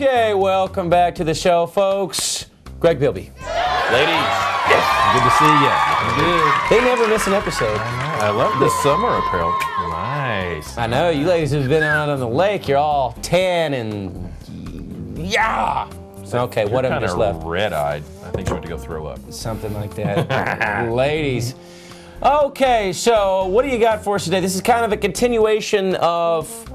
Okay, welcome back to the show, folks. Greg Bilby. Ladies, good to see you. Good. They never miss an episode. I love this summer apparel. Nice. I know, you ladies have been out on the lake. You're all tan and yeah. Okay, what have we just left? Red-eyed. I think you went to go throw up. Something like that. Ladies. Okay, so what do you got for us today? This is kind of a continuation of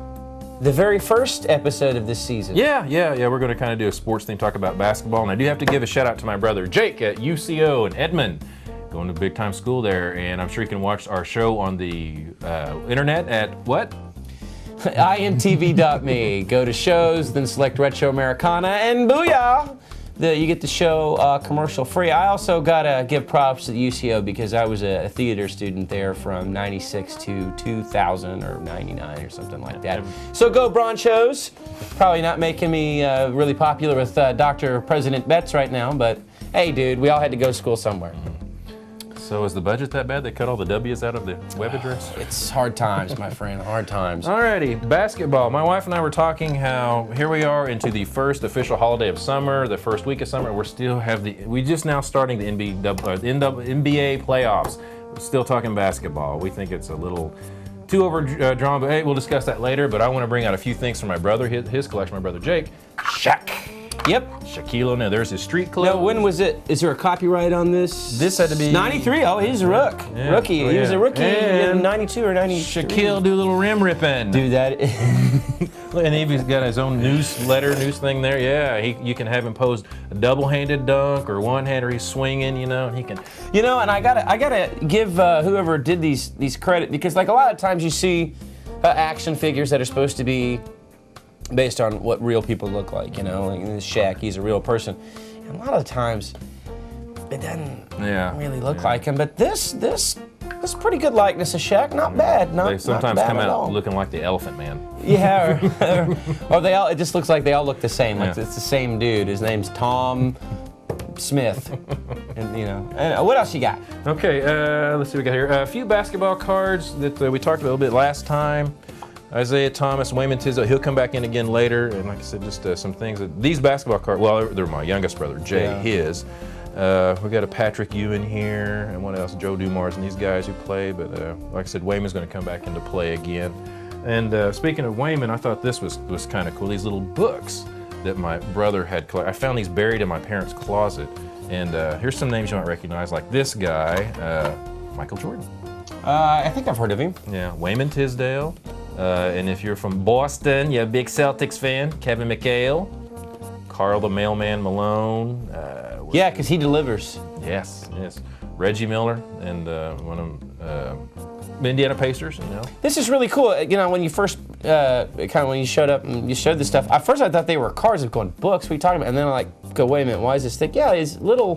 the very first episode of this season. Yeah. We're going to kind of do a sports thing, talk about basketball. And I do have to give a shout out to my brother Jake at UCO in Edmond. Going to big time school there. And I'm sure you can watch our show on the internet at what? imtv.me. Go to shows, then select Retro Americana, and booyah! You get the show commercial free. I also gotta give props to the UCO because I was a theater student there from 96 to 2000 or 99 or something like that. So go Bronchos. Probably not making me really popular with Dr. President Betts right now, but hey dude, we all had to go to school somewhere. So is the budget that bad? They cut all the W's out of the web address? It's hard times, my friend, hard times. Alrighty, basketball. My wife and I were talking how here we are into the first official holiday of summer, the first week of summer. We just now starting the NBA playoffs. We're still talking basketball. We think it's a little too overdrawn, but hey, we'll discuss that later. But I want to bring out a few things from my brother, his collection, my brother Jake. Shaq. Yep. Shaquille O'Neal. There's his street clothes. Now, when was it? Is there a copyright on this? This had to be 93. Oh, he's a rookie. He was a rookie in 92 or 93. Shaquille do a little rim ripping. Do that. And he's got his own news thing there. Yeah, you can have him post a double-handed dunk or one-hander. He's swinging, and he can. And I gotta give whoever did these credit because like a lot of times you see action figures that are supposed to be based on what real people look like, like this Shaq, he's a real person. And a lot of times, it doesn't really look like him, but this pretty good likeness of Shaq, not bad, They sometimes not bad come at out all. looking like the Elephant Man. Yeah, or it just looks like they all look the same, like it's the same dude. His name's Tom Smith, and and what else you got? Okay, let's see what we got here. A few basketball cards that we talked about a little bit last time. Isaiah Thomas, Wayman Tisdale, he'll come back in again later. And like I said, just some things. These basketball cards, well, they're my youngest brother, Jay, his. We got a Patrick Ewing here, and what else? Joe Dumars and these guys who play. But like I said, Wayman's going to come back into play again. And speaking of Wayman, I thought this was kind of cool. These little books that my brother had collected. I found these buried in my parents' closet. And here's some names you might recognize, like this guy, Michael Jordan. I think I've heard of him. Yeah, Wayman Tisdale. And if you're from Boston, you're a big Celtics fan, Kevin McHale, Carl the Mailman Malone. Yeah, because he delivers. Yes. Reggie Miller and one of Indiana Pacers, This is really cool. When you first, when you showed up and you showed this stuff, at first I thought they were cards. I'm going, books, what are you talking about? And then I'm like, go, wait a minute, why is this thick? Yeah, it's little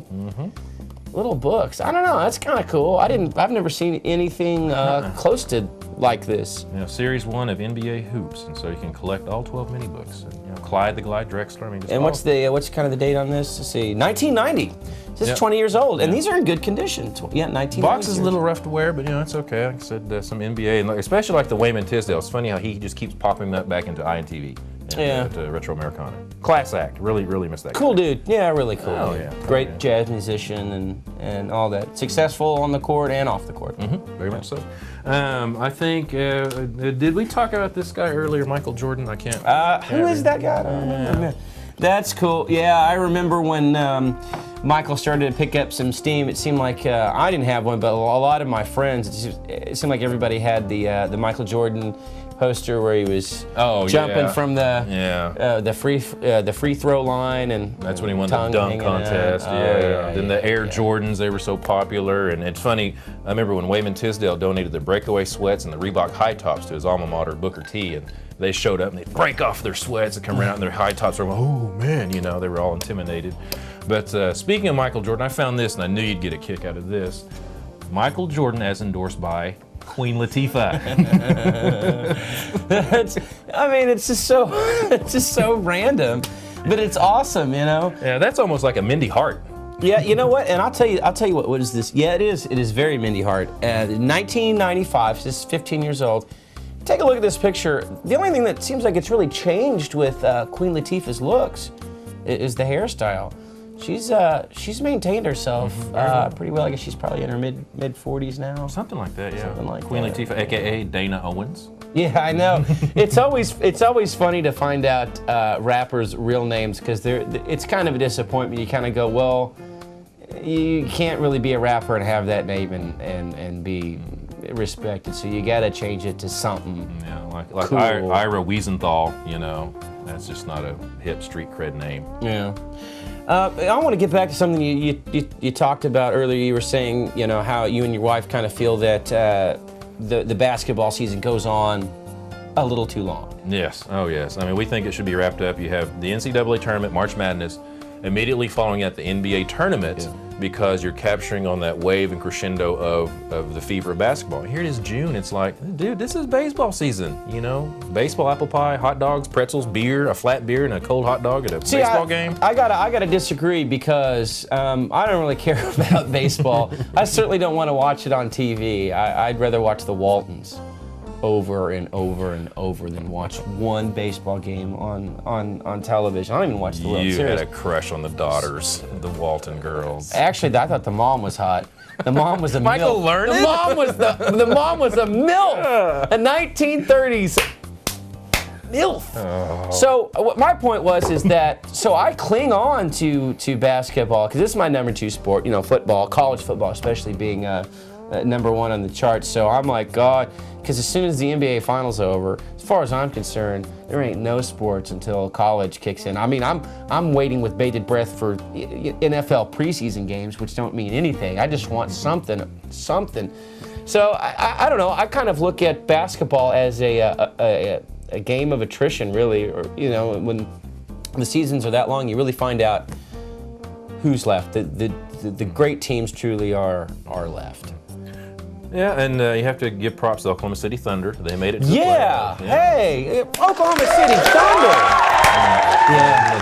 books. I don't know, that's kind of cool. I've never seen anything close to like this. Series 1 of NBA Hoops, and so you can collect all 12 mini books. And, Clyde the Glide Drexler. And what's kind of the date on this? Let's see, 1990. This is 20 years old, and these are in good condition. 1990. Box is a little rough to wear, but it's okay. Like I said, some NBA, and especially like the Wayman Tisdale. It's funny how he just keeps popping up back into INTV. To Retro Americana. Class act. Really miss that guy. Cool dude. Yeah, really cool. Oh, yeah. Great jazz musician and all that. Successful on the court and off the court. Very much so. I think, did we talk about this guy earlier, Michael Jordan? I can't. Who is that guy? I don't remember. That's cool. Yeah, I remember when Michael started to pick up some steam. It seemed like I didn't have one, but a lot of my friends, it seemed like everybody had the Michael Jordan poster where he was jumping from the free throw line, and that's when he won the dunk contest. Then the Air Jordans, they were so popular, and it's funny. I remember when Wayman Tisdale donated the breakaway sweats and the Reebok high tops to his alma mater, Booker T, and they showed up and they break off their sweats and come right out in their high tops. Oh man, they were all intimidated. But speaking of Michael Jordan, I found this and I knew you'd get a kick out of this. Michael Jordan as endorsed by Queen Latifah. It's just so random, but it's awesome, Yeah, that's almost like a Mindy Hart. Yeah, you know what? And I'll tell you what is this? Yeah, it is very Mindy Hart. 1995, this is 15 years old. take a look at this picture. The only thing that seems like it's really changed with Queen Latifah's looks is the hairstyle. She's maintained herself pretty well. I guess she's probably in her mid 40s now. Something like that, yeah. Something like Queen that. Latifah, aka Dana Owens. Yeah, I know. It's always funny to find out rappers' real names because it's kind of a disappointment. You kind of go, well, you can't really be a rapper and have that name and be respected. So you got to change it to something. Yeah, like cool. Ira Wiesenthal. You know, that's just not a hip street cred name. Yeah. I want to get back to something you talked about earlier. You were saying, you know, how you and your wife kind of feel that the basketball season goes on a little too long. Yes. Oh, yes. I mean, we think it should be wrapped up. You have the NCAA tournament, March Madness, immediately following at the NBA tournament because you're capturing on that wave and crescendo of the fever of basketball. Here it is, June. It's like, dude, this is baseball season. You know, baseball, apple pie, hot dogs, pretzels, beer, a flat beer, and a cold hot dog at a baseball game. I gotta disagree because I don't really care about baseball. I certainly don't want to watch it on TV. I'd rather watch the Waltons over and over and over than watch one baseball game on television. I don't even watch the World Series. You had a crush on the daughters, the Walton girls. Actually, I thought the mom was hot. The mom was a Michael MILF. Learned? The mom was a MILF. A 1930s MILF. Oh. So what my point is that I cling on to basketball because this is my number 2 sport. You know, football, college football, especially being number 1 on the charts. So I'm like, God, because as soon as the NBA Finals are over, as far as I'm concerned, there ain't no sports until college kicks in. I mean, I'm waiting with bated breath for NFL preseason games, which don't mean anything. I just want something. So I don't know. I kind of look at basketball as a game of attrition, really. Or you know, when the seasons are that long, you really find out who's left. The great teams truly are left. Yeah, and you have to give props to Oklahoma City Thunder. They made it to the Yeah. playoffs. Hey, Oklahoma City Thunder. Yeah.